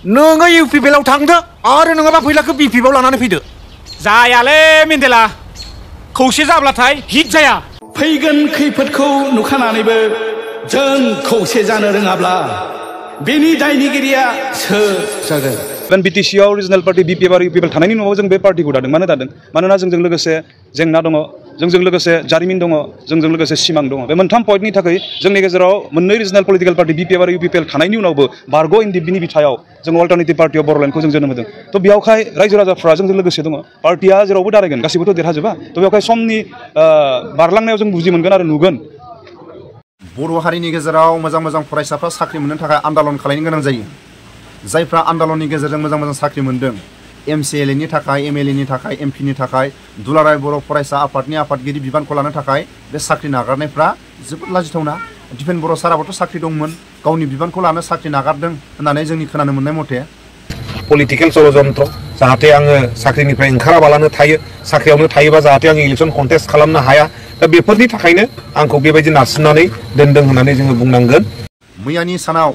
नोङो UPPL आव थांदो आरो नङाबा फैलाखौ BPP आव लानानै फैदो जायालै मेन्देला खौसे जाब्लाथाय हिट जाया फैगोन खैफोदखौ नुखानानैबो जों खौसे जानो रोङाब्ला बेनि दायनिगिरिया सोर जागोन BTC आव रिजनल पार्टी BPP आरो UPPL थानायनि उनाव जों बे पार्टीखौ दादों मानो दादों मानोना जोंजों लोगोसे जेंना दङ जोंजों लोगोसे जारिमिन दङ जोंजों लोगोसे सिमां दङ बे मोनथाम पइन्टनि थाखाय जोंनि गेजेराव मोननै रिजनल पलिटिकल पार्टी BPP आरो UPPL थानायनि उनावबो बारग' इनडिबिनि बिथायाव जों अल्टारनेटिभ पार्टी अफ बर'लेण्डखौ जों जोनोम होदों तो बेयावहाय रायजो राजाफ्रा जोंजों लोगोसे दङ पार्टीया जेरावबो दारायगोन गासिबोथ' देरहाजोबा तो बेयावहाय समनि बारलांनायाव जों बुजि मोनगोन आरो नुगोन बर' हारिनि गेजेराव मोजां फरायसाफ्रा साख्रि मोननो थाखाय आन्दालन खालामनो गोनां जायो जायफ्रा आन्दालननि गेजेरजों मोजां साख्रि मोनदों MCLA नि थाखाय MLA नि थाखाय MP नि थाखाय दुलाराय बर' फरायसा आफादनि आफादगिरि बिबानखौ लानो थाखाय बे साख्रि नागारनायफ्रा जोबोद लाजिथावना दिपेन बर' साराबोथ' साख्रि दंमोन गावनि बिबानखौ लानो साख्रि नागारदों होननानै जोंनि खोनानो मोननाय मथे पलिटिकेल षड़यन्त्र जाहाथे आङो साख्रिनिफ्राय ओंखाराबालानो थायो साख्रियावनो थायोबा जाहाथे आं इलेक्शन कन्टेस्ट खालामनो हाया दा बेफोरनि थाखायनो आंखौ बेबायदि नारसिननानै दोनदों होननानै जोङो बुंनांगोन मैयानि सानाव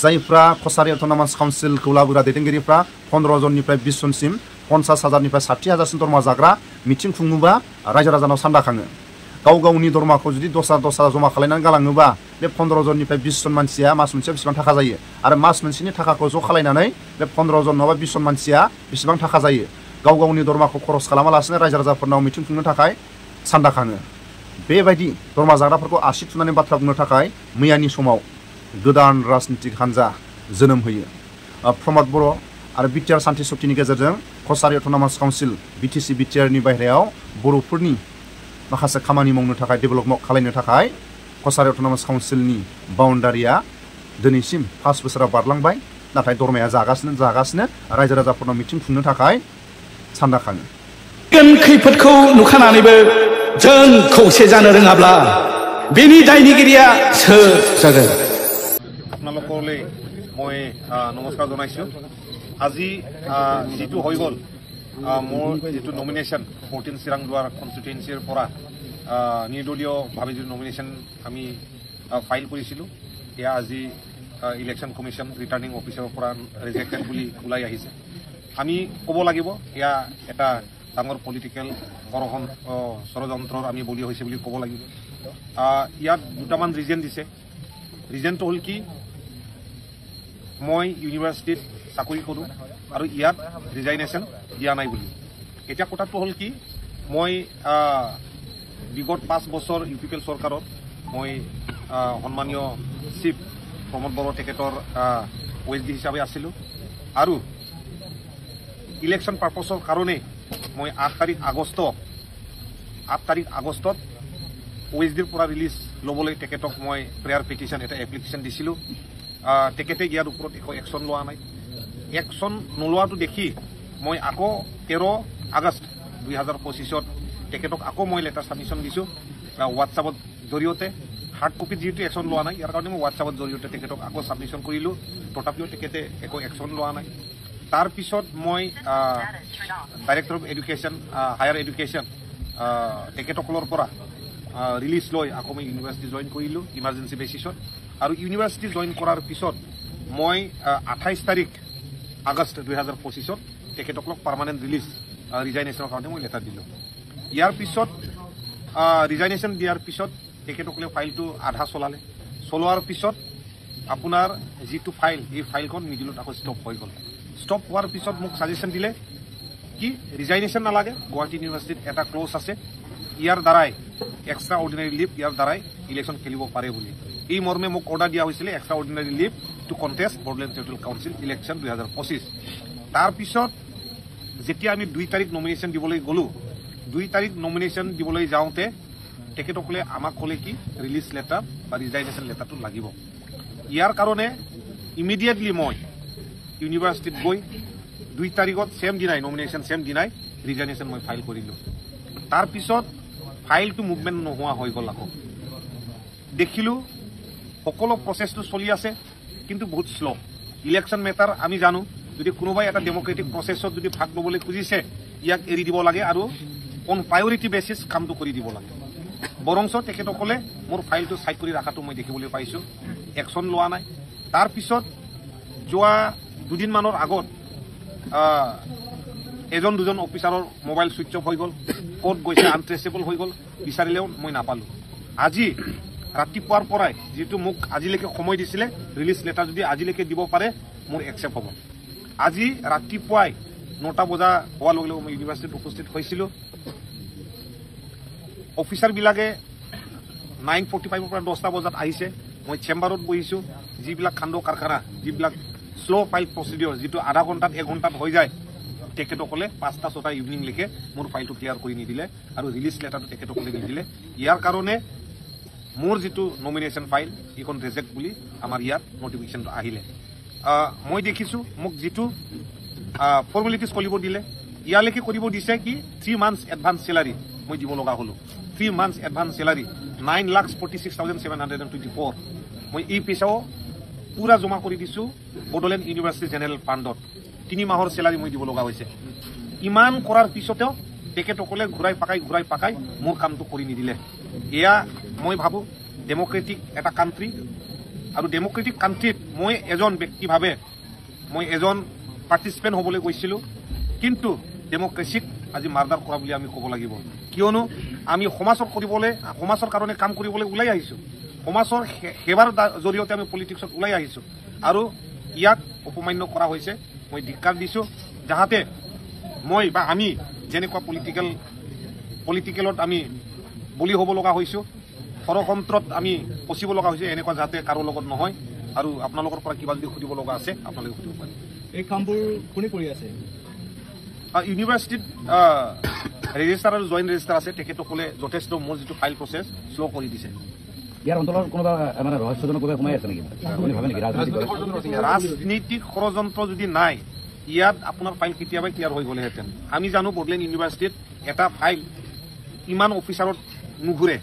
जायफ्रा कसारि अट'नमास काउन्सिलखौ लाबोग्रा दैदेनगिरिफ्रा 15 जननिफ्राय 20 जनसिम 50,000निफ्राय 60,000सिम दरमा जाग्रा मिटिं खुङोबा रायजो राजानाव सान्दाखाङो गाव गावनि दरमाखौ जुदि दस्रा जमा खालामनानै गालाङोबा बे 15 जननिफ्राय 20 जन मानसिया मास मोनसेयाव बेसेबां थाखा जायो आरो मास मोनसेनि थाखाखौ ज' खालायनानै बे 15 जन नङाबा 20 जन मानसिया बेसेबां थाखा जायो गाव गावनि दरमाखौ खरस खालामालासिनो रायजो राजाफोरनाव मिटिं खुंनो थाखाय सान्दाखाङो बेबायदि दरमा जाग्राफोरखौ आसि थुनानै बाथ्रा बुंनो थाखाय मैयानि समाव गोदान राजनीतिक हान्जा जोनोम होयो प्रमद बर' आरो बिटिआर सान्थि शक्तिनि गेजेरजों कसारि अट'नमास काउन्सिल BTC बिटिआरनि बाहेरायाव बर'फोरनि माखासे खामानि मावनो थाखाय डेभेलपमेन्ट खालामनो थाखाय कसारि अट'नमास काउन्सिलनि बाउन्डारिया दिनैसिम 5 बोसोराव बारलांबाय नाथाय दरमाया जागासिनो रायजो राजाफोरनाव मिटिं खुंनो थाखाय सान्दाखाङो खैफोदखौ नुखानानैबो जों खौसे जानो रोङाब्ला बेनि दायनिगिरिया सोर जागोन আপোনালোকলৈ মই নমস্কাৰ জনাইছোঁ আজি যিটো হৈ গ'ল মোৰ যিটো নমিনেশ্যন 14 চিৰাংদুৱাৰ কনষ্টিটুৱেঞ্চিৰ পৰা নিৰ্দলীয়ভাৱে যিটো নমিনেশ্যন আমি ফাইল কৰিছিলোঁ এয়া আজি ইলেকশ্যন কমিশ্যন ৰিটাৰ্ণিং অফিচাৰৰ পৰা ৰিজেক্টেড বুলি ওলাই আহিছে আমি ক'ব লাগিব এয়া এটা ডাঙৰ পলিটিকেল ষড়যন্ত্ৰৰ আমি বলি হৈছে বুলি ক'ব লাগিব ইয়াত দুটামান ৰিজন দিছে ৰিজনটো হ'ল কি মই ইউনিভাৰ্চিটিত চাকৰি কৰোঁ আৰু ইয়াত ৰিজাইনেশ্যন দিয়া নাই বুলি এতিয়া কথাটো হ'ল কি মই বিগত 5 বছৰ UPPL চৰকাৰত মই সন্মানীয় চিফ প্ৰমোদ বড়ো তেখেতৰ OSD হিচাপে আছিলোঁ আৰু ইলেকশ্যন পাৰ্পছৰ কাৰণে মই 8 তাৰিখ আগষ্টত OSDৰ পৰা ৰিলিজ ল'বলৈ তেখেতক মই প্ৰেয়াৰ পিটিশ্যন এটা এপ্লিকেশ্যন দিছিলোঁ তেখেতে ইয়াৰ ওপৰত একো একশ্যন লোৱা নাই একশ্যন নোলোৱাটো দেখি মই আকৌ 13 আগষ্ট 2025ত তেখেতক আকৌ মই লেটাৰ ছাবমিশ্যন দিছোঁ হোৱাটছআপত জৰিয়তে হাৰ্ড কপিত যিহেতু একশ্যন লোৱা নাই ইয়াৰ কাৰণে মই হোৱাটছআপত জৰিয়তে তেখেতক আকৌ ছাবমিশ্যন কৰিলোঁ তথাপিও তেখেতে একো একশ্যন লোৱা নাই তাৰপিছত মই director of education higher education তেখেতসকলৰ পৰা ৰিলিজ লৈ আকৌ মই ইউনিভাৰ্চিটি জইন কৰিলোঁ ইমাৰ্জেঞ্চি বেচিছত আৰু ইউনিভাৰ্চিটি জইন কৰাৰ পিছত মই 28 তাৰিখ আগষ্ট 2025ত তেখেতসকলক পাৰ্মানেণ্ট ৰিলিজ ৰিজাইনেশ্যনৰ কাৰণে মই লেটাৰ দিলোঁ ইয়াৰ পিছত ৰিজাইনেশ্যন দিয়াৰ পিছত তেখেতসকলে ফাইলটো আধা চলোৱাৰ পিছত আপোনাৰ যিটো ফাইল এই ফাইলখন মিডিলত আকৌ ষ্টপ হৈ গ'ল ষ্টপ হোৱাৰ পিছত মোক ছাজেশ্যন দিলে কি ৰিজাইনেশ্যন নালাগে গুৱাহাটী ইউনিভাৰ্চিটিত এটা ক্লজ আছে ইয়াৰ দ্বাৰাই এক্সট্ৰা অৰ্ডিনাৰী লিভ ইয়াৰ দ্বাৰাই ইলেকশ্যন খেলিব পাৰে বুলি এই মৰ্মে মোক অৰ্ডাৰ দিয়া হৈছিলে extraordinary leave to contest Bodoland territorial council election 2025 তাৰপিছত যেতিয়া আমি 2 তাৰিখ নমিনেশ্যন দিবলৈ গ'লোঁ 2 তাৰিখ নমিনেশ্যন দিবলৈ যাওঁতে তেখেতসকলে আমাক ক'লে কি ৰিলিজ লেটাৰ বা ৰিজাইনেশ্যন লেটাৰটো লাগিব ইয়াৰ কাৰণে ইমিডিয়েটলি মই ইউনিভাৰ্চিটিত গৈ 2 তাৰিখত ছেম দিনাই নমিনেশ্যন ছেম দিনাই ৰিজাইনেশ্যন মই ফাইল কৰিলোঁ তাৰপিছত ফাইলটো মুভমেণ্ট নোহোৱা হৈ গ'ল আকৌ দেখিলোঁ সকলো প্ৰচেছটো চলি আছে কিন্তু বহুত শ্ল' ইলেকশ্যন মেটাৰ আমি জানো যদি কোনোবাই এটা ডেমক্ৰেটিক প্ৰচেছত যদি ভাগ ল'বলৈ খুজিছে ইয়াক এৰি দিব লাগে আৰু অন প্ৰায়ৰিটি বেচিছ কামটো কৰি দিব লাগে বৰংচ তেখেতসকলে মোৰ ফাইলটো চাইড কৰি ৰখাটো মই দেখিবলৈ পাইছোঁ একশ্যন লোৱা নাই তাৰপিছত যোৱা দুদিনমানৰ আগত এজন দুজন অফিচাৰৰ মোবাইল সুইচ অফ হৈ গ'ল, ক'ত গৈছে আনট্ৰেচেবল হৈ গ'ল, বিচাৰিলেও মই নাপালোঁ। আজি ৰাতিপুৱাৰ পৰাই যিটো মোক আজিলৈকে সময় দিছিলে ৰিলিজ লেটাৰ যদি আজিলৈকে দিব পাৰে মোৰ একচেপ্ট হ'ব। আজি ৰাতিপুৱাই 9টা বজা হোৱাৰ লগে লগে মই ইউনিভাৰ্চিটিত উপস্থিত হৈছিলোঁ। অফিচাৰবিলাকে 9:45 পৰা 10টা বজাত আহিছে। মই চেম্বাৰত বহিছোঁ। যিবিলাক খাণ্ড কাৰখানা, যিবিলাক শ্ল' ফাইল প্ৰচিডিঅ'ৰ, যিটো আধা ঘণ্টাত 1 ঘণ্টাত হৈ যায়, তেখেতসকলে 5টা-6টা ইভিনিংলৈকে মোৰ ফাইলটো ক্লিয়াৰ কৰি নিদিলে আৰু ৰিলিজ লেটাৰটো তেখেতসকলে নিদিলে। ইয়াৰ কাৰণে মোৰ যিটো নমিনেশ্যন ফাইল এইখন ৰিজেক্ট বুলি আমাৰ ইয়াত নটিফিকেশ্যনটো আহিলে। মই দেখিছোঁ মোক যিটো ফৰ্মেলিটিজ কৰিব দিলে, ইয়ালৈকে কৰিব দিছে কি 3 months এডভান্স চেলাৰী মই দিব লগা হ'লোঁ। 3 months এডভান্স চেলাৰী 9,46,724 মই এই পইচাও পুৰা জমা কৰি দিছোঁ বড়োলেণ্ড ইউনিভাৰ্চিটি জেনেৰেল ফাণ্ডত। 3 মাহৰ চেলাৰী মই দিব লগা হৈছে। ইমান কৰাৰ পিছতেও তেখেতসকলে ঘূৰাই পাকাই মোৰ কামটো কৰি নিদিলে। এয়া মই ভাবোঁ ডেমক্ৰেটিক এটা কাণ্ট্ৰি, আৰু ডেমক্ৰেটিক কাণ্ট্ৰিত মই এজন ব্যক্তিভাৱে মই এজন পাৰ্টিচিপেণ্ট হ'বলৈ গৈছিলোঁ, কিন্তু ডেমক্ৰেচিক আজি মাৰ্ডাৰ কৰা বুলি আমি ক'ব লাগিব। কিয়নো আমি সমাজৰ কাৰণে কাম কৰিবলৈ ওলাই আহিছোঁ, সমাজৰ সেৱাৰ জৰিয়তে আমি পলিটিক্সত ওলাই আহিছোঁ, আৰু ইয়াক অপমান্য কৰা হৈছে। মই ধিক্কাৰ দিছোঁ, যাহাতে মই বা আমি যেনেকুৱা পলিটিকেলত আমি বলি হ'ব লগা হৈছোঁ, ষড়যন্ত্ৰত আমি ফচিব লগা হৈছে, এনেকুৱা যাতে কাৰো লগত নহয়। আৰু আপোনালোকৰ পৰা কিবা যদি সুধিব লগা আছে আপোনালোকে সুধিব পাৰে। এই কামবোৰ কোনে কৰি আছে? ইউনিভাৰ্চিটিত ৰেজিষ্টাৰ আৰু জইণ্ট ৰেজিষ্টাৰ আছে, তেখেতসকলে যথেষ্ট মোৰ যিটো ফাইল প্ৰচেছ শ্ল' কৰি দিছে। ইয়াৰ অন্তৰত কোনোবা মানে ৰহস্যজনকভাৱে সোমাই আছে নেকি? আপুনি ভাবে নেকি ৰাজনীতিক ষড়যন্ত্ৰ যদি নাই, ইয়াত আপোনাৰ ফাইল কেতিয়াবাই ক্লিয়াৰ হৈ গ'লেহেঁতেন। আমি জানো বড়োলেণ্ড ইউনিভাৰ্চিটিত এটা ফাইল ইমান অফিচাৰত নুঘূৰে,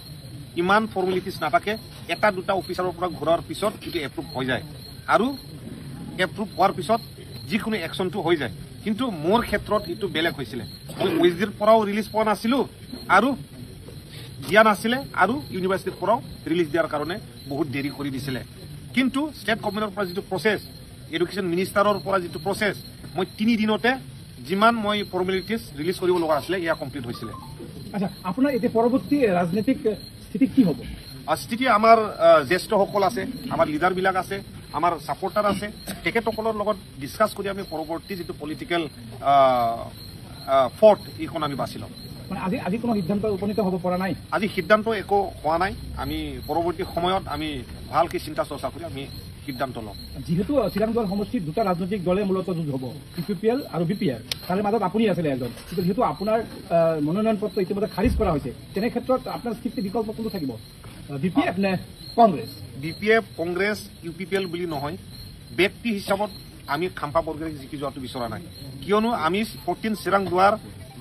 ইমান ফৰ্মেলিটিজ নাথাকে। 1-2টা অফিচাৰৰ পৰা ঘূৰাৰ পিছত এইটো এপ্ৰুভ হৈ যায়, আৰু এপ্ৰুভ হোৱাৰ পিছত যিকোনো একশ্যনটো হৈ যায়। কিন্তু মোৰ ক্ষেত্ৰত এইটো বেলেগ হৈছিলে। মই OSDৰ পৰাও ৰিলিজ পোৱা নাছিলোঁ আৰু দিয়া নাছিলে, আৰু ইউনিভাৰ্চিটিৰ পৰাও ৰিলিজ দিয়াৰ কাৰণে বহুত দেৰি কৰি দিছিলে। কিন্তু ষ্টেট গভৰ্ণমেণ্টৰ পৰা যিটো প্ৰচেছ, এডুকেশ্যন মিনিষ্টাৰৰ পৰা যিটো প্ৰচেছ, মই 3 দিনতে যিমান মই ফৰ্মেলিটিজ ৰিলিজ কৰিব লগা আছিলে এয়া কমপ্লিট হৈছিলে। আচ্ছা, আপোনাৰ এতিয়া পৰৱৰ্তী ৰাজনৈতিক স্থিতি কি হ'ব? স্থিতি আমাৰ জ্যেষ্ঠসকল আছে, আমাৰ লিডাৰবিলাক আছে, আমাৰ ছাপৰ্টাৰ আছে, তেখেতসকলৰ লগত ডিছকাছ কৰি আমি পৰৱৰ্তী যিটো পলিটিকেল ফৰ্ট এইখন আমি বাছি ল'ম। মানে আজি কোনো সিদ্ধান্ত উপনীত হ'ব পৰা নাই? আজি সিদ্ধান্ত একো হোৱা নাই। আমি পৰৱৰ্তী সময়ত আমি ভালকৈ চিন্তা চৰ্চা কৰি আমি সিদ্ধান্ত ল'ম। যিহেতু চিৰাংগড় সমষ্টিত 2টা ৰাজনৈতিক দলে মূলতঃ যুঁজ হ'ব, UPPL আৰু BPR, তাৰে মাজত আপুনি আছিলে এজন, কিন্তু যিহেতু আপোনাৰ মনোনয়ন পত্ৰ ইতিমধ্যে খাৰিজ কৰা হৈছে, তেনে ক্ষেত্ৰত আপোনাৰ স্থিতি বিকল্প কোনটো থাকিব, BPF নে কংগ্ৰেছ? BPF, কংগ্ৰেছ, UPPL বুলি নহয়, ব্যক্তি হিচাপত আমি খাম্পা বৰগোহাঁইক জিকি যোৱাটো বিচৰা নাই। কিয়নো আমি 14 চিৰাংদুৱাৰ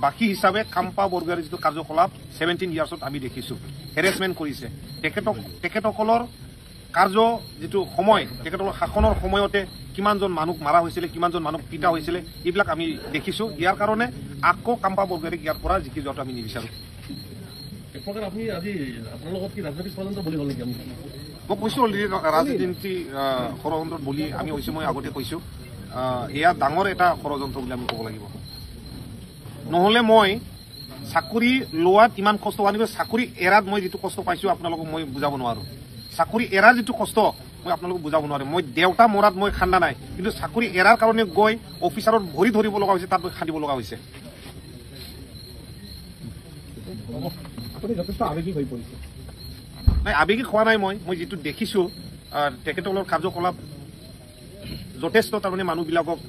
বাকী হিচাপে খাম্পা বৰগোহাঁইৰ যিটো কাৰ্যকলাপ 17 ইয়াৰ্ছত আমি দেখিছোঁ, হেৰেছমেণ্ট কৰিছে। তেখেতসকলৰ কাৰ্য যিটো সময়, তেখেতসকলৰ শাসনৰ সময়তে কিমানজন মানুহ মাৰা হৈছিলে, কিমানজন মানুহ পিটা হৈছিলে, এইবিলাক আমি দেখিছোঁ। ইয়াৰ কাৰণে আকৌ খাম্পা বৰগোহাঁইক ইয়াৰ পৰা জিকি যোৱাটো আমি নিবিচাৰোঁ। মই কৈছোঁ অলৰেডি ৰাজনীতি ষড়যন্ত্ৰত বুলি আমি হৈছোঁ, মই আগতে কৈছোঁ এয়া ডাঙৰ এটা ষড়যন্ত্ৰ বুলি আমি ক'ব লাগিব। নহ'লে মই চাকৰি লোৱাত ইমান কষ্ট হোৱা নাই, চাকৰি এৰাত মই যিটো কষ্ট পাইছোঁ আপোনালোকক মই বুজাব নোৱাৰোঁ। চাকৰি এৰাৰ যিটো কষ্ট মই আপোনালোকক বুজাব নোৱাৰিম। মই দেউতা মৰাত মই খান্দা নাই, কিন্তু চাকৰি এৰাৰ কাৰণে গৈ অফিচাৰত ভৰি ধৰিব লগা হৈছে, তাত খান্দিব লগা হৈছে। নাই, আৱেগিক হোৱা নাই। মই যিটো দেখিছোঁ তেখেতসকলৰ কাৰ্যকলাপ যথেষ্ট, তাৰমানে মানুহবিলাকক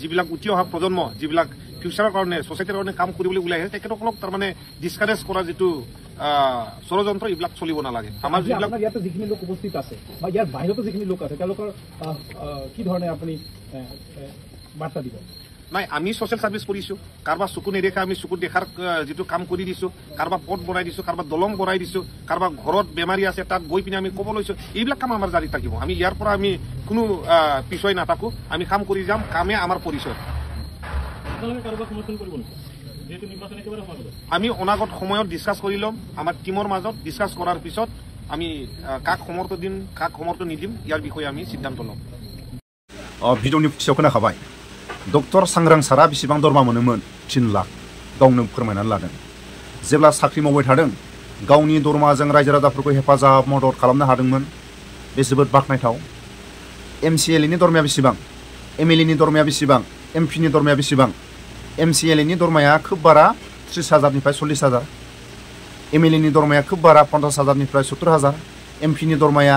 যিবিলাক উঠি অহা প্ৰজন্ম, যিবিলাক ফিউচাৰৰ কাৰণে ছ'চাইটিৰ কাৰণে কাম কৰিবলৈ ওলাই আহে, তেখেতসকলক তাৰমানে ডিছকাৰেজ কৰা যিটো ষড়যন্ত্ৰ, এইবিলাক চলিব নালাগে। আমাৰ যিবিলাক ইয়াতে যিখিনি লোক উপস্থিত আছে বা ইয়াৰ বাহিৰতো যিখিনি লোক আছে, তেওঁলোকৰ কি ধৰণে আপুনি বাৰ্তা দিব? নাই, আমি ছ'চিয়েল ছাৰ্ভিচ কৰিছোঁ। কাৰোবাৰ চকু নেদেখা আমি চকুত দেখাৰ যিটো কাম কৰি দিছোঁ, কাৰোবাৰ পথ বনাই দিছোঁ, কাৰোবাৰ দলং বনাই দিছোঁ, কাৰোবাৰ ঘৰত বেমাৰী আছে তাত গৈ পিনে আমি ক'ব লৈছোঁ। এইবিলাক কাম আমাৰ জাৰি থাকিব। আমি ইয়াৰ পৰা আমি কোনো পিছুৱাই নাথাকোঁ, আমি কাম কৰি যাম। কামে আমাৰ পৰিচয়। আমি অনাগত সময়ত ডিছকাছ কৰি ল'ম, আমাৰ টীমৰ মাজত ডিছকাছ কৰাৰ পিছত আমি কাক সমৰ্থন দিম, কাক সমৰ্থন নিদিম, ইয়াৰ বিষয়ে আমি সিদ্ধান্ত ল'ম। भिडिअनि फुथियाव खोनाखाबाय डक्टर सांग्रां सारा बेसेबां दरमा मोनोमोन 3 लाख गावनो फोरमायनानै लादों जेब्ला साख्रि मावबाय थादों गावनि दरमाजों रायजो राजाफोरखौ हेफाजाब मदद खालामनो हादोंमोन बे जोबोद बाख्नायथाव MCLA नि दरमाया बेसेबां MLA नि दरमाया बेसेबां MP नि दरमाया बेसेबां MCLA नि दरमाया खोब बारा 30,000 निफ्राय 40,000 MLA नि दरमाया खोब बारा 50,000 निफ्राय 70,000 MP नि दरमाया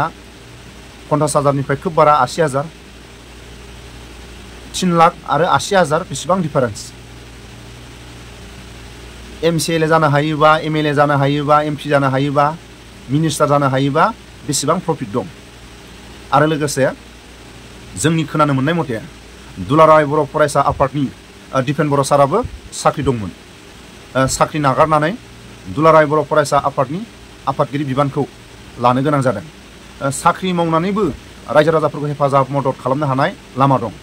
50,000 निफ्राय खोब बारा 80,000 3 लाख आरो 80,000 बेसेबां डिफारेन्स MCLA जानो हायोबा MLA जानो हायोबा MP जानो हायोबा मिनिस्टार जानो हायोबा बेसेबां प्रफिट दं आरो लोगोसे जोंनि खोनानो मोननाय मथे दुलाराय बर' फरायसा आफादनि दिपेन बर' साराबो साख्रि दंमोन साख्रि नागारनानै दुलाराय बर' फरायसा आफादनि आफादगिरि बिबानखौ लानो गोनां जादों साख्रि मावनानैबो रायजो राजाफोरखौ हेफाजाब मदद खालामनो हानाय लामा दं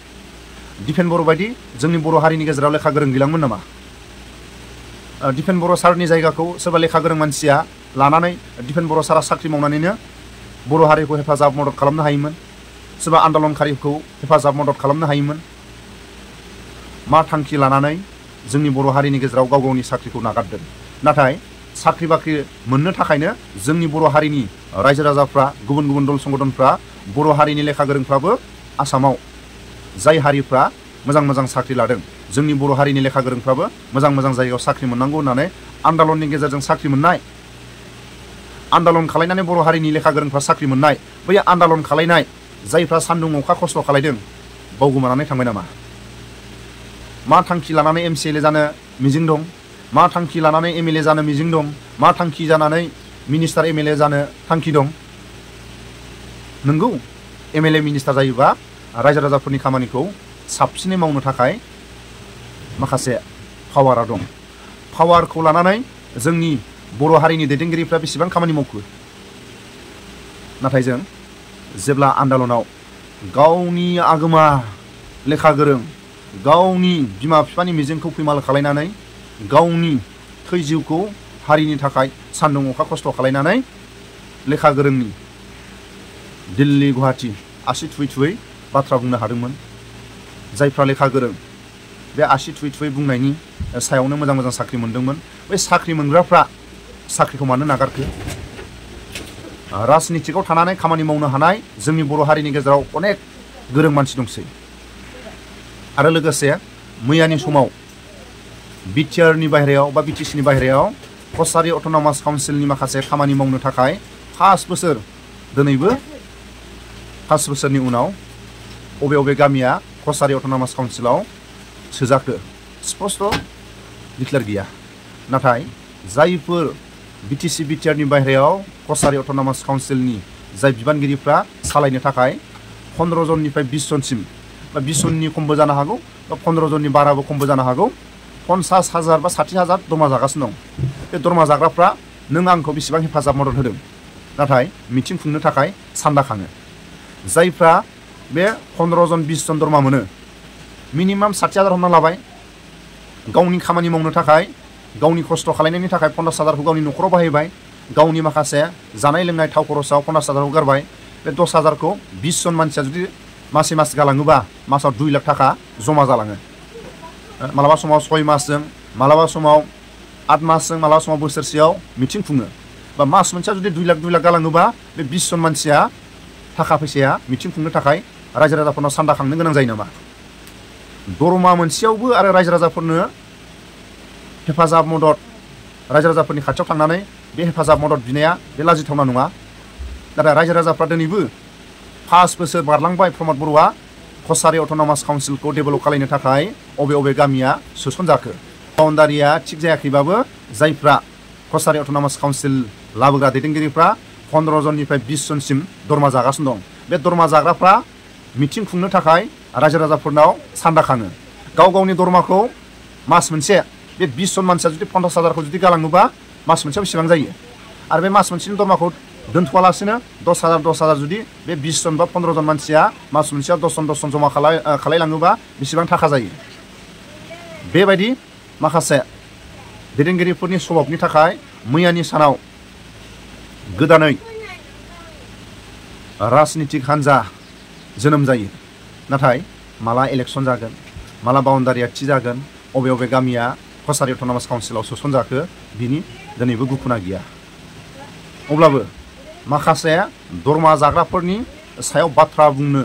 दिपेन बर' बायदि जोंनि बर' हारिनि गेजेराव लेखा गोरों गैलांमोन नामा दिपेन बर' सारनि जायगाखौ सोरबा लेखा गोरों मानसिया लानानै दिपेन बर' सारा साख्रि मावनानैनो बर' हारिखौ हेफाजाब मदद खालामनो हायोमोन सोरबा आन्दलनकारिखौ हेफाजाब मदद खालामनो हायोमोन मा थांखि लानानै जोंनि बर' हारिनि गेजेराव गाव गावनि साख्रिखौ नागारदों नाथाय साख्रि बाख्रि मोननो थाखायनो जोंनि बर' हारिनि रायजो राजाफ्रा गुबुन गुबुन दल संगठनफ्रा बर' हारिनि लेखा गोरोंफ्राबो आसामाव जाय हारिफ्रा मोजां मोजां साख्रि लादों जोंनि बर' हारिनि लेखा गोरोंफ्राबो मोजां मोजां जायगायाव साख्रि मोननांगौ होननानै आन्दलननि गेजेरजों साख्रि मोननाय आन्दलन खालायनानै बर' हारिनि लेखा गोरोंफ्रा साख्रि मोननाय बै आन्दलन खालायनाय जायफ्रा सान्दुं अखा खस्थ' खालायदों बावगोमानानै थांबाय नामा मा थांखि लानानै MCLA जानो मिजिं दं मा थांखि लानानै MLA जानो मिजिं दं मा थांखि जानानै मिनिस्टार MLA जानो थांखि दं नंगौ MLA मिनिस्टार जायोबा रायजो राजाफोरनि खामानिखौ साबसिनै मावनो थाखाय माखासे पावारा दं पावारखौ लानानै जोंनि बर' हारिनि दैदेनगिरिफ्रा बेसेबां खामानि मावखो नाथाय जों जेब्ला आन्दलनाव गावनि आगोमा लेखा गोरों गावनि बिमा बिफानि मिजिंखौ फैमाल खालायनानै गावनि थै जिउखौ हारिनि थाखाय सान्दुं अखा खस्थ' खालायनानै लेखा गोरोंनि दिल्ली गुवाहाटी आसि थुयै थुयै बाथ्रा बुंनो हादोंमोन जायफ्रा लेखा गोरों बे आसि थुयै थुयै बुंनायनि सायावनो मोजां मोजां साख्रि मोनदोंमोन बै साख्रि मोनग्राफ्रा साख्रिखौ मानो नागारखो राजनितिकआव थानानै खामानि मावनो हानाय जोंनि बर' हारिनि गेजेराव अनेक गोरों मानसि दंसै आरो लोगोसे मैयानि समाव बिटिआरनि बाहेरायाव बा बिटिसिनि बाहेरायाव कसारि अट'नमास काउन्सिलनि माखासे खामानि मावनो थाखाय 5 बोसोर दिनैबो 5 बोसोरनि उनाव अबे अबे गामिया कसारि अट'नमास काउन्सिलाव सोजाखो स्पष्ट डिक्लेयार गैया नाथाय जायफोर बिटिसि बिटिआरनि बाहेरायाव कसारि अट'नमास काउन्सिलनि जाय बिबानगिरिफ्रा सालायनो थाखाय 15 जननिफ्राय 20 जनसिम बा 20 जननि खमबो जानो हागौ बा 15 जननि बाराबो खमबो जानो हागौ 50,000 बा 60,000 दरमा जागासिनो दं बे दरमा जाग्राफ्रा नों आंखौ बेसेबां हेफाजाब मदद होदों नाथाय मिटिं खुंनो थाखाय सान्दा खाङो जायफ्रा बे 15 जन 20 जन दरमा मोनो मिनिमाम 60,000 हमना लाबाय गावनि खामानि मावनो थाखाय गावनि खस्थ' खालायनायनि थाखाय 50,000खौ गावनि न'खराव बाहायबाय गावनि माखासे जानाय लोंनाय थाव खरसाव 50,000खौ गारबाय बे 10,000खौ 20 जन मानसिया जुदि मासे मास गालाङोबा मासाव 2 लाख थाखा जमा जालाङो मालाबा समाव 6 मासजों मालाबा समाव 8 मासजों मालाबा समाव बोसोरसेयाव मिटिं खुङो बा मास मोनसेया जुदि 2 लाख गालाङोबा बे 20 जन मानसिया थाखा फैसाया मिटिं खुंनो थाखाय रायजो राजाफोरनाव सान्दा खांनो गोनां जायो नामा दरमा मोनसेयावबो आरो रायजो राजाफोरनो हेफाजाब मदद रायजो राजाफोरनि खाथियाव थांनानै बे हेफाजाब मदद बिनाया बे लाजिथावना नङा नाथाय रायजो राजाफ्रा दिनैबो 5 बोसोर बारलांबाय प्रमद बर'आ कसारि अट'नमास काउन्सिलखौ डेभेलप खालामनो थाखाय अबे अबे गामिया सोसनजाखो बाउन्डारिया थिग जायाखैबाबो जायफ्रा कसारि अट'नमास काउन्सिल लाबोग्रा दैदेनगिरिफ्रा 15 जननिफ्राय 20 जनसिम दरमा जागासिनो दं बे दरमा जाग्राफ्रा मिटिं खुंनो थाखाय रायजो राजाफोरनाव सान्दा खाङो गाव गावनि दरमाखौ मास मोनसे बे 20 जन मानसिया जुदि 50,000खौ जुदि गालाङोबा मास मोनसेयाव बेसेबां जायो आरो बे मास मोनसेनि दरमाखौ दोनथ'वालासिनो 10,000 जुदि बे 20 जन बा 15 जन मानसिया मास मोनसेयाव 10 जन जमा खालायलाङोबा बेसेबां थाखा जायो बेबायदि माखासे दैदेनगिरिफोरनि सभाबनि थाखाय मैयानि सानाव गोदानै राजनितिक हान्जा जोनोम जायो नाथाय माला इलेक्सन जागोन माला बाउन्डारिया थि जागोन अबे अबे गामिया कसारि अट'नमास काउन्सिलाव सोसनजाखो बिनि दिनैबो गुफुना गैया अब्लाबो माखासे दरमा जाग्राफोरनि सायाव बाथ्रा बुंनो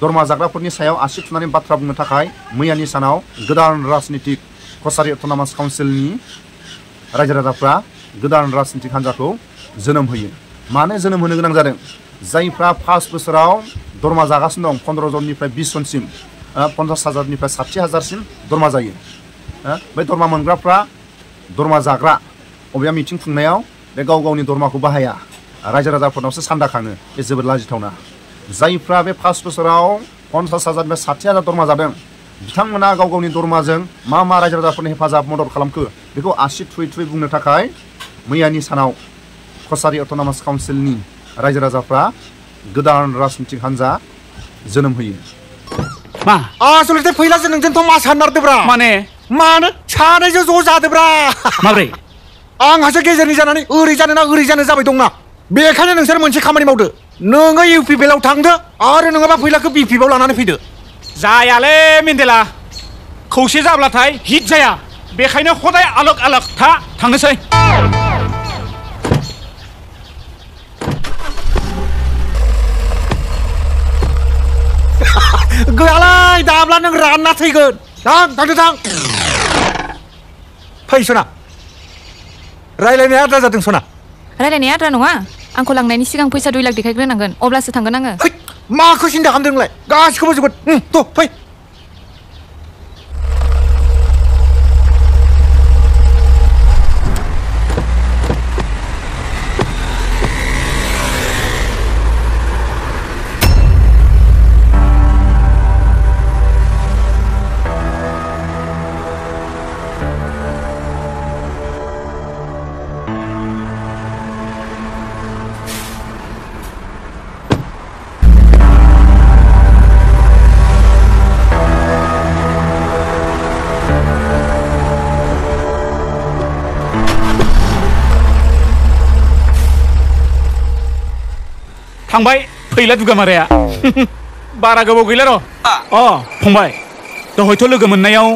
दरमा जाग्राफोरनि सायाव आसि थुनानै बाथ्रा बुंनो थाखाय मैयानि सानाव गोदान राजनितिक कसारि अट'नमास काउन्सिलनि रायजो राजाफ्रा गोदान राजनितिक हान्जाखौ जोनोम होयो मानो जोनोम होनो गोनां जादों जायफ्रा फार्स्ट बोसोराव दरमा जागासिनो दं 15 जननिफ्राय 20 जनसिम 50,000निफ्राय 60,000सिम दरमा जायो बे दरमा मोनग्राफ्रा दरमा जाग्रा अबेया मिटिं खुंनायाव बे गाव गावनि दरमाखौ बाहाया रायजो राजाफोरनावसो सान्दा खाङो बे जोबोद लाजिथावना जायफ्रा बे फार्स्ट बोसोराव 50,000निफ्राय 60,000 दरमा जादों बिथांमोना गाव गावनि दरमाजों मा रायजो राजाफोरनि हेफाजाब मदद खालामखो बेखौ आसि थुयै बुंनो थाखाय मैयानि सानाव कसारि अट'नमास काउन्सिलनि रायजो राजाफ्रा गोदान राजनितिक हान्जा जोनोम होयो मा आसलथे फैलासो नोंजोंथ' मा सानमारदोब्रा मानो सानैजों ज' जादोब्रा माब्रै आंहासो गेजेरनि जानानै ओरै जानो ना ओरै जानो जाबाय दंना बेखायनो नोंसोर मोनसे खामानि मावदो नोङो इउपिपिएलआव थांदो आरो नङाबा फैलाखौ बिपिएफआव लानानै फैदो जायालै मेन्देला खौसे जाब्लाथाय हिट जाया बेखायनो हदाय आलोक आलोक थांनोसै गैयालै दाब्ला नों रानना थैगोन थां फै सना रायलायनाया आद्रा जादों सना रायलायनाया आद्रा नङा आंखौ लांनायनि सिगां फैसा 2 लाख देखायग्रोनांगोन अब्लासो थांगोन आङो माखौ सिन्था खालामदों नोंलाय गासिखौबो जोबोद थ' फै थांबाय फैला दुगामाराया बारा गोबाव गैला र' फंबाय दहायथ' लोगो मोननायाव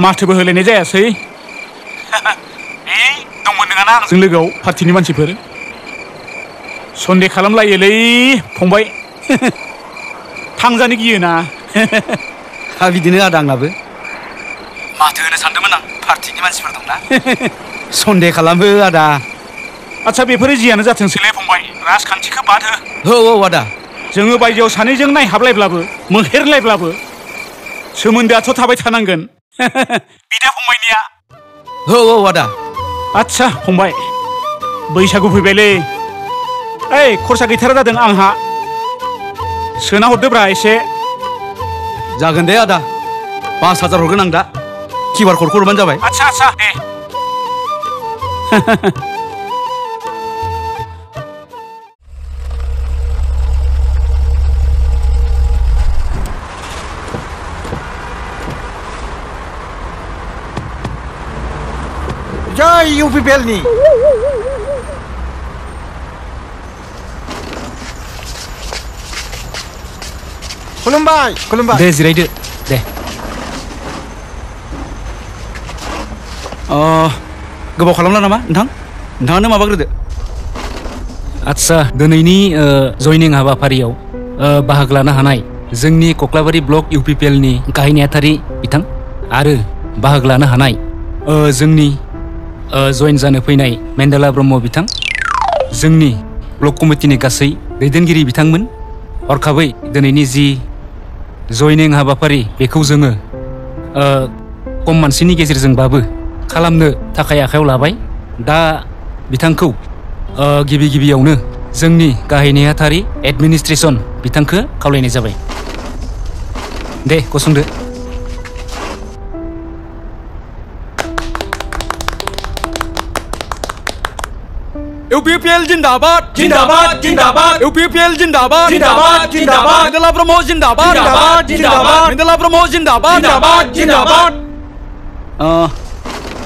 माथोबो होलायनाय जायासै दंमोन नङाना जों लोगोआव पार्टिनि मानसिफोर सन्देह खालामलायोलै फंबाय थांजानो गियोना बिदिनो आदा आंनाबो माथो होनो सानदोंमोन आं पार्टिनि मानसिफोर दंना सन्देह खालामो आदा आच्छा बेफोरो जियानो जाथोंसैलै फंबाय राजखान्थिखौ बाद हो औ आदा जोङो बायजोआव सानैजों नायहाबलायब्लाबो मोहेरलायब्लाबो सोमोन्दोआथ' थाबाय थानांगोन बिदा फंबायनिया औ आदा आच्छा फंबाय बैसागु फैबायलै ओइ खरसा गैथारा जादों आंहा सोना हरदोब्रा एसे जागोन दे आदा 5,000 हरगोन आं दा QR क'डखौ हरबानो जाबाय आच्छा दे जय इउपिपिएलनि खुलुमबाय दे जिरायदो दे गोबाव खालामला नामा नोंथाङानो माबाग्रोदो आच्छा दिनैनि जयनिं हाबाफारियाव बाहागो लानो हानाय जोंनि कक्लाबारि ब्लक इउपिपिएलनि गाहाय नेहाथारि बिथां आरो बाहागो लानो हानाय जोंनि जयेन जानो फैनाय मेन्देला ब्रह्म बिथां जोंनि ब्लक कमिटिनि गासै दैदेनगिरि बिथांमोन हरखाबै दिनैनि जि जयनिं हाबाफारि बेखौ जोङो खम मानसिनि गेजेरजोंबाबो खालामनो थाखाय आखायाव लाबाय दा बिथांखौ गिबियावनो जोंनि गाहाय नेहाथारि एडमिनिस्ट्रेसन बिथांखौ खावलायनाय जाबाय दे गसंदो UPPL जिंदाबाद जिंदाबाद जिंदाबाद UPPL जिंदाबाद जिंदाबाद जिंदाबाद मेन्देला ब्रह्म जिंदाबाद जिंदाबाद जिंदाबाद मेन्देला ब्रह्म जिंदाबाद जिंदाबाद जिंदाबाद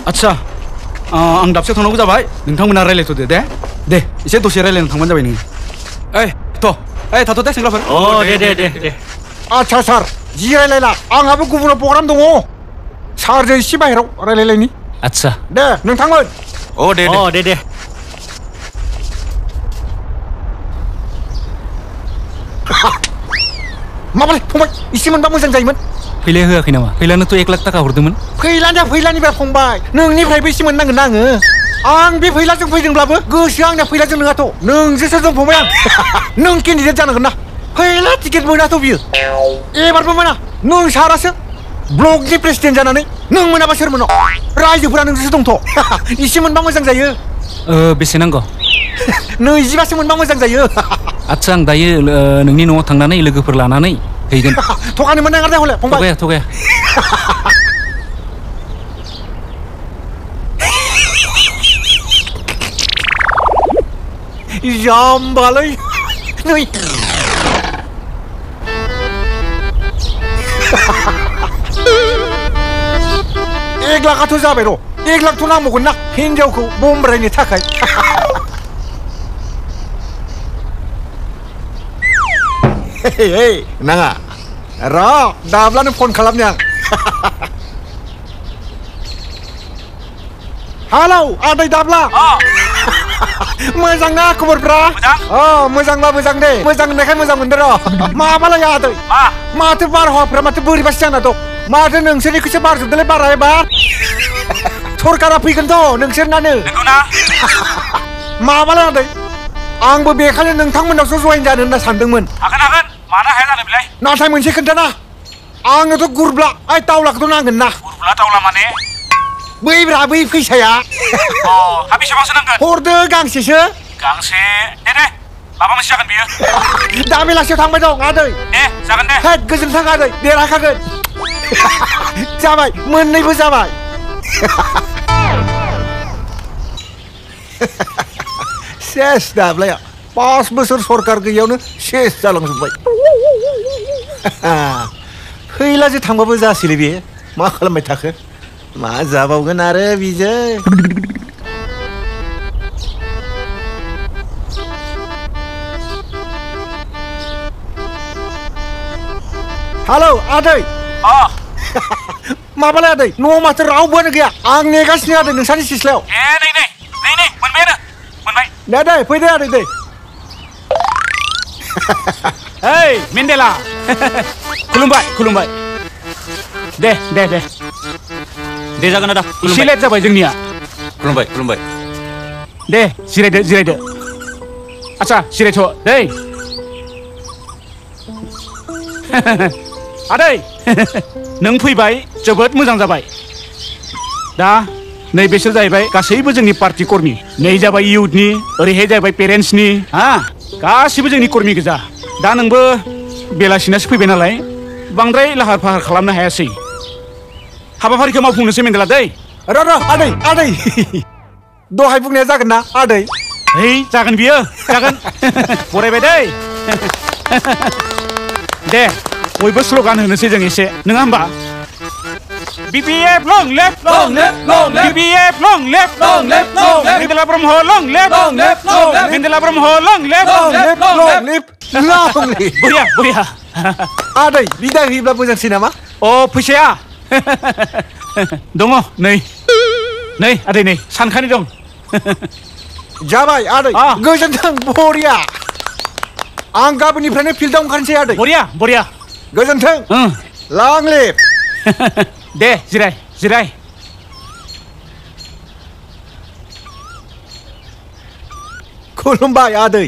आच्छा आं दाबसेयाव थांनांगौ जाबाय नोंथांमोना रायलायथ'दो दे एसे दसे रायलायनो थांबानो जाबाय नोङो थाथ' दे सेंग्राफोर दे आच्छा सार जिरायलायला आंहाबो गुबुनाव प्रग्राम दङ सारजों एसे बाहेराव रायलायलायनि आदसा दे नोंथांमोन दे माबालै फंबाय एसे मोनबा मोजां जायोमोन फैलाया होआखै नामा फैलानोथ' 1 लाख थाखा हरदोंमोन फैलानिफ्राय फंबाय नोंनिफ्रायबो एसे मोननांगोन ना आङो आं बे फैलाजों फैदोंब्लाबो गोसोआ आंना फैलाजों नङाथ' नोंजोंसो जों फंबाय आं नों केन्डिडेट जानांगोन ना फैला टिकेट मोनाथ' बियो एबारबो मोना नों सारासो ब्लकनि प्रेसिडेन्ट जानानै नों मोनाबा सोर मोनो रायजोफोरा नोंजोंसो दंथ' एसे मोनबा मोजां जायो बेसे नांगौ 20बासो मोनबा मोजां जायो आदसा आं दायो नोंनि न'आव थांनानै लोगोफोर लानानै हैगोन थगानो मोननाय नङा दे हले फंबाय थगाया जाम्बालै नै 1 लाखाथ' जाबाय र' 1 लाखथ' नांबावगोन ना हिनजावखौ बमब्रायनो थाखाय नाङा र' दाब्लानो फन खालामनि आं हेलौ आदै दाब्ला मोजां ना खबरफ्रा मोजांबा मोजां दे मोजां होननायखाय मोजां मोनदों र' माबालाय आदै माथो बारहावाफ्रा माथो बोरैबासो जाना दं माथो नोंसोरनिखौसो बारजोबदोंलै बारा एबार सरकारा फैगोनथ' नोंसोरनानो माबालाय आदै आंबो बेखायनो नोंथांमोनावसो जयेन जानो होनना सानदोंमोन हागोन मानो हाया जानो बेलाय नाथाय मोनसे खोन्थाना आंनोथ' गुरब्ला टावलाखौथ' नांगोन ना गुरब्ला टावला माने बै फैसाया हा बेसेबांसो नांगोन हरदो गांसेसो गांसे दे माबा मोनसे जागोन बियो दा बेलासियाव थांबाय दं आदै दे जागोन दे हेद गोजोन्थों आदै देरहाखागोन जाबाय मोननैबो जाबाय सेस दाब्लाया 5 बोसोर सरकार गैयावनो सेस जालांजोब्बाय फैलाजों थांबाबो जासैलै बे मा खालामबाय थाखो मा जाबावगोन आरो बिजों हेलौ आदै माबालाय आदै न'आव माथो रावबोआनो गैया आं नेगासिनो आदै नोंसानि सिथ्लायाव नै मोनबाय दे फैदो आदै दे ओइ मेन्देला खुलुमबाय दे जागोन आदा एसे लेट जाबाय जोंनिया खुलुमबाय दे जिरायदो आच्छा जिरायथ' दै आदै नों फैबाय जोबोद मोजां जाबाय दा नै बेसोर जाहैबाय गासैबो जोंनि पार्टी कर्मी नै जाबाय इउथनि ओरैहाय जाहैबाय पेरेन्ट्सनि गासिबो जोंनि कर्मी गोजा दा नोंबो बेलासिनासो फैबाय नालाय बांद्राय लाहार फाहार खालामनो हायासै हाबाफारिखौ मावफुंनोसै मेन्देला दै र' आदै दहाय बुंनाया जागोन ना आदै जागोन बियो जागोन बरायबाय दै दे बयबो स्ल'गान होनोसै जों एसे नङा होमबा BPF long left BPF long left Bindela Brahmo long left Bindela Brahmo long left बरिया आदै बिदाय होयोब्ला मोजांसै नामा फैसाया दङ नै आदै नै सानखानि दं जाबाय आदै गोजोन्थों बरिया आं गाबोननिफ्रायनो फिल्डआव ओंखारनोसै आदै बरिया गोजोन्थों long live दे जिराय खुलुमबाय आदै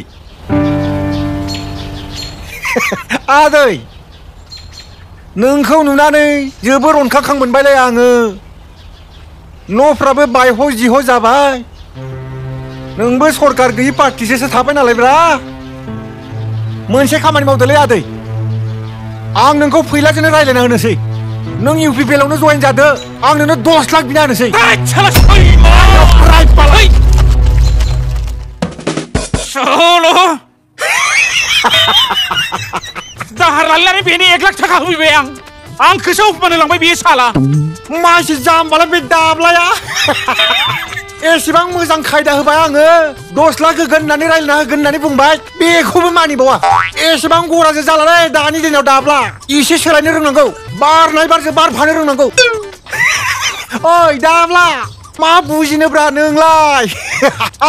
आदै नोंखौ नुनानै जोबोर अनखांखां मोनबायलै आङो न'फ्राबो बायह' जिह' जाबाय नोंबो सरकार गैयि पार्टिसोसो थाबाय नालायब्रा मोनसे खामानि मावदोलै आदै आं नोंखौ फैलाजोंनो रायज्लायना होनोसै नों UPPL आवनो जयेन जादो आं नोंनो 10 लाख बिना होनोसै दाहार लानानै बेनि 1 लाख थाखा होफैबाय आंखौसो उपमान होलांबाय बेयो साला मानसि जाम्बालाय बे दाब्लाया एसेबां मोजां खायदा होबाय आङो 10 लाख होगोन होननानै रायज्लायना होगोन होननानै बुंबाय बेखौबो मानिबावा एसेबां गराजों जालालै दानि दिनाव दाब्ला एसे सोलायनो रोंनांगौ बारनाय बारजों बारफानो रोंनांगौ ओइ दाब्ला मा बुजिनोब्रा नोंलाय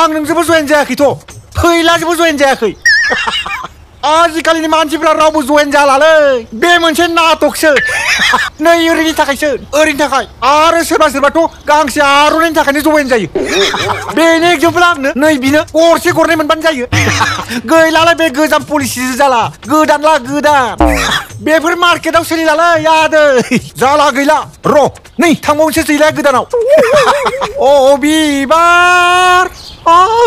आं नोंजोंबो जयेन जायाखैथ' फैलाजोंबो जयेन जायाखै आजिखालिनि मानसिफ्रा रावबो जयेन जालालै बे मोनसे नाटकसो नै ओरैनि थाखायसो ओरैनि थाखाय आरो सोरबा सोरबाथ' गांसे आर'नाइनि थाखायनो जयेन जायो बेनि एग्जामपोल आंनो नै बिनो गरसे गरनै मोनबानो जायो गैलालाय बे गोजाम पलिसिसो जाला गोदान ला गोदान बेफोर मार्केटाव सोलिलालै आदै जाला गैला र' नै थांबावनोसै सैलाया गोदानाव बिबार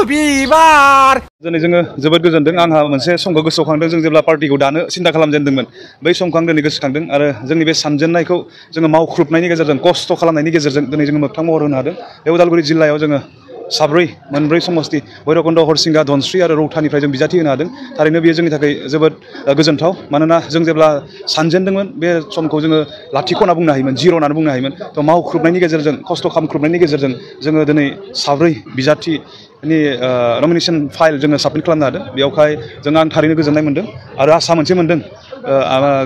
बिबार दिनै जोङो जोबोद गोजोनदों आंहा मोनसे समखौ गोसोखांदों जों जेब्ला पार्टिखौ दानो सिन्था खालामजेनदोंमोन बै समखौ आं दिनै गोसोखांदों आरो जोंनि बे सानजेननायखौ जोङो मावख्रुबनायनि गेजेरजों खस्थ' खालामनायनि गेजेरजों दिनै जोङो मोगथां महर होनो हादों बे उदालगुरि जिल्लायाव जोङो मोनब्रै समस्ति भैरबकुन्द हरसिंगा धनस्रि आरो रौतानिफ्राय जों बिजाथि होनो हादों थारैनो बेयो जोंनि थाखाय जोबोद गोजोनथाव मानोना जों जेब्ला सानजेनदोंमोन बे समखौ जोङो लाथिख' होनना बुंनो हायोमोन जिर' होननानै बुंनो हायोमोन थ' मावख्रुबनायनि गेजेरजों खस्थ' खालामख्रुबनायनि गेजेरजों जोङो दिनै 4 बिजाथिनि नमिनेसन फाइल जोङो साबमिट खालामनो हादों बेयावहाय आं थारैनो गोजोननाय मोनदों आरो आसा मोनसे मोनदों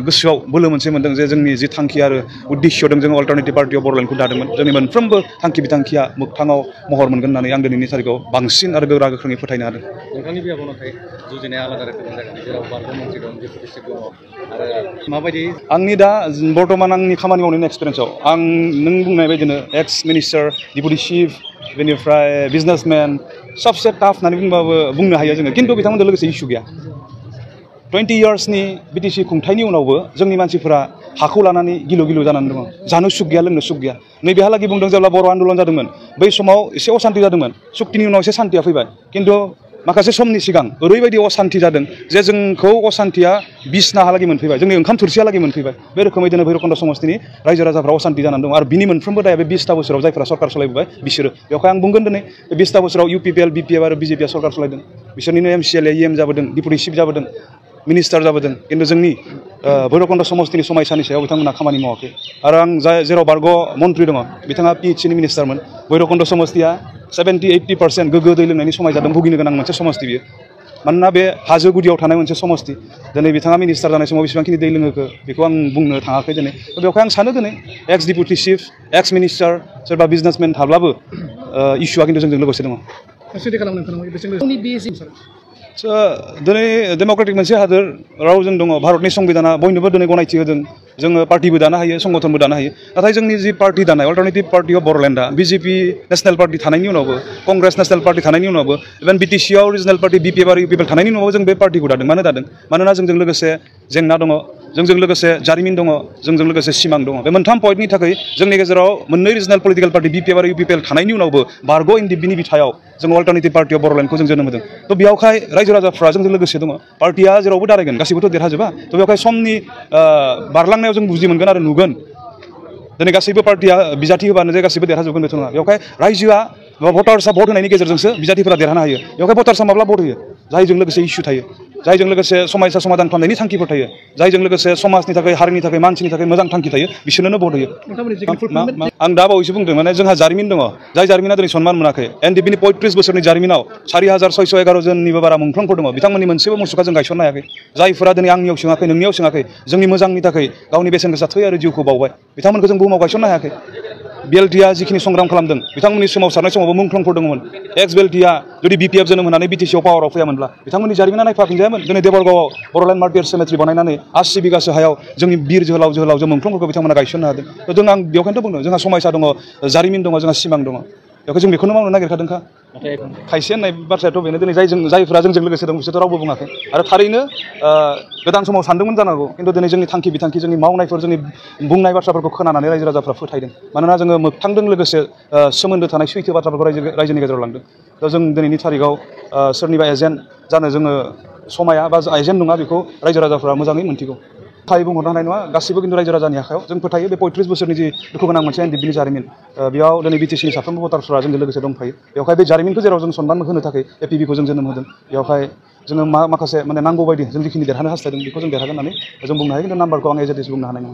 गोसोआव बोलो मोनसे मोनदों जे जोंनि जि थांखि आरो उद्देश्यदों जों अल्टारनेटिभ पार्टि अफ बड'लेण्डखौ दादोंमोन जोंनि मोनफ्रोमबो थांखि बिथांखिया मोगथाङाव महर मोनगोन होननानै आं दिनैनि थारिखआव बांसिन आरो गोरा गोख्रोङै फोथायनो हादों नोंथांनि बियाबाव नाथाय जुजिनाया आलादा रोखोमनि जागोन जेराव बारग' मन्थ्रि दं डेपुटि चिफ दङ आरो माबायदि आंनि दा बर्तमान आंनि खामानि मावनायनि एक्सपिरियेन्सआव आं नों बुंनाय बायदिनो एक्स मिनिस्टार डेपुटि चिफ बेनिफ्राय बिजनेसमेन सबसे टाफ होननानै बुंनो हायो जोङो खिन्थु बिथांमोनजों लोगोसे इस्यु गैया 20 इयार्सनि बिटिसि खुंथायनि उनावबो जोंनि मानसिफोरा हाखौ लानानै गिलु गिलु जानानै दङ जानो सुख गैया लोंनो सुख गैया नैबेहालागै बुंदों जेब्ला बर' आन्दलन जादोंमोन बै समाव एसे असान्ति जादोंमोन सुक्तिनि उनाव एसे सान्तिया फैबाय खिन्थु माखासे समनि सिगां ओरैबायदि असान्ति जादों जे जोंखौ असान्तिया बिसनाहालागै मोनफैबाय जोंनि ओंखाम थोरसियालागै मोनफैबाय बे रोखोमै दिनै भैरबकुन्द समस्तिनि रायजो राजाफ्रा असान्ति जानानै दं आरो बिनि मोनफ्रोमबो दाया बे 20टा बोसोराव जायफोरा सरकार सालायबोबाय बिसोरो बेवहाय आं बुंगोन दिनै बे 20टा बोसोराव UPPL BPF आरो BJP सरकार सालायदों बिसोरनिनो MCLA EM जाबोदों डेपुटि चिफ जाबोदों मिनिस्टार जाबोदों खिन्थु जोंनि भैरबकुन्द समस्तिनि समायसानि सायाव बिथांमोना खामानि मावाखै आरो आं जेराव बारग' मन्थ्रि दङ बिथाङा PHCनि मिनिस्टारमोन भैरबकुन्द समस्तिया 70-80% गोग्गो दै लोंनायनि समाय जादों भुगिनो गोनां मोनसे समस्ति बियो मानोना बे हाजो गुदियाव थानाय मोनसे समस्ति दिनै बिथाङा मिनिस्टार जानाय समाव बेसेबांखिनि दै लोङोखो बेखौ आं बुंनो थाङाखै दिनै बेवहाय आं सानो दिनै एक्स डेपुटि चिफ एक्स मिनिस्टार सोरबा बिजनेसमेन थाब्लाबो इस्युआ खिन्थु जोंजों लोगोसे दङ दिनै डेम'क्रेटिक मोनसे हादोराव जों दङ भारतनि संबिधाना बयनोबो दिनै गनायथि होदों जोङो पार्टिबो दानो हायो संगठनबो दानो हायो नाथाय जोंनि जि पार्टि दानाय अल्टारनेटिभ पार्टि अफ बड'लेण्डआ BJP नेसनेल पार्टि थानायनि उनावबो कंग्रेस नेसनेल पार्टि थानायनि उनावबो इभेन BTCआव रिजनेल पार्टि BPF आरो UPPL थानायनि उनावबो जों बे पार्टिखौ दादों मानो दादों मानोना जोंजों लोगोसे जेंना दङ जोंजों लोगोसे जारिमिन दङ जोंजों लोगोसे सिमां दङ बे मोनथाम पइन्टनि थाखाय जोंनि गेजेराव मोननै रिजनेल पलिटिकेल पार्टि BPF आरो UPPL थानायनि उनावबो बारग' बिनि बिथायाव जों अल्टारनेटिभ पार्टि अफ बड'लेण्डखौ जों जोनोम होदों थ' बेयावहाय रायजो राजाफ्रा जोंजों लोगोसे दङ पार्टिया जेरावबो दारायगोन गासैबोथ' देरहाजोबा थ' बेवहाय समनि बारलांनायाव जों बुजि मोनगोन आरो नुगोन दिनै गासैबो पार्टिया बिजाथि होबानो जे गासैबो देरहाजोबगोन बेथ' नङा बेवहाय रायजोआ बा भटार्सआ भट होनायनि गेजेरजोंसो बिजाथिफोरा देरहानो हायो बेवहाय भटार्सआ माब्ला भट होयो जायजों लोगोसे इस्यु थायो जायजों लोगोसे समायसा समाधान खालामनायनि थांखिफोर थायो जायजों लोगोसे समाजनि थाखाय हारिनि थाखाय मानसिनि थाखाय मोजां थांखि थायो बिसोरनो भट होयो आं दा बावैसो बुंदों माने जोंहा जारिमिन दङ जाय जारिमिना दिनै सनमान मोनाखै NDPनि 35 बोसोरनि जारिमिनाव 4611 जननिबो बारा मुंख्लंफोर दङ बिथांमोननि मोनसेबो मुसुखा जों गायसननो हायाखै जायफोरा दिनै आंनियाव सोङाखै नोंनियाव सोङाखै जोंनि मोजांनि थाखाय गावनि बेसेन गोसा थै आरो जिउखौ बावबाय बिथांमोनखौ जों बुहुमाव गायसननो हायाखै BLTआ जिखिनि संग्राम खालामदों बिथांमोननि सोमावसारनाय समावबो मुंख्लंफोर दङमोन एक्स BLTआ जुदि BPF जोनोम होनानै BTCआव पावाराव फैयामोनब्ला बिथांमोननि जारिमिना नायफाफिनजायामोन दिनै देबरगावआव बड'लेण्ड मार्टियार सेमेट्रि बानायनानै 80 बिगासो हायाव जोंनि बिर जोहोलाव मुंख्लंफोरखौ बिथांमोना गायसननो हादों जों आं बेवहायनोथ' बुंदों जोंहा समायसा दङ जारिमिन दङ जोंहा सिमां दङ बेवहाय जों बेखौनो मावनो नागिरखादोंखा खायसे होननाय बाथ्रायाथ' बेनो दिनै जायफोरा जोंजों लोगोसे दं बिसोरथ' रावबो बुङाखै आरो थारैनो गोदान समाव सानदोंमोन जानांगौ खिन्थु दिनै जोंनि थांखि बिथांखि जोंनि मावनायफोर जोंनि बुंनाय बाथ्राफोरखौ खोनानानै रायजो राजाफ्रा फोथायदों मानोना जोङो मोगथांजों लोगोसे सोमोन्दो थानाय सैथो बाथ्राफोरखौ रायजोनि गेजेराव लांदों दा जों दिनैनि थारिखआव सोरनिबा एजेन्ट जानो जोङो समाया बा एजेन्ट नङा बेखौ रायजो राजाफ्रा मोजाङै मोनथिगौ थाय बुंहरनो हानाय नङा गासिबो खिन्थु रायजो राजानि आखायाव जों फोथायो बे 35 बोसोरनि जि दुखु गोनां मोनसे NDPनि जारिमिन बेयाव दिनै BTCनि साफ्रोमबो भटार्सफोरा जोंजों लोगोसे दंफायो बेवहाय बे जारिमिनखौ जेराव जों सनमान होनो थाखाय APBखौ जों जोनोम होदों बेवहाय जोङो माखासे माने नांगौ बायदि जों जिखिनि देरहानो हास्थायदों बेखौ जों देरहागोन होननानै जों बुंनो हायो खिन्थु नाम्बारखौ आं एज इट इज बुंनो हानाय नङा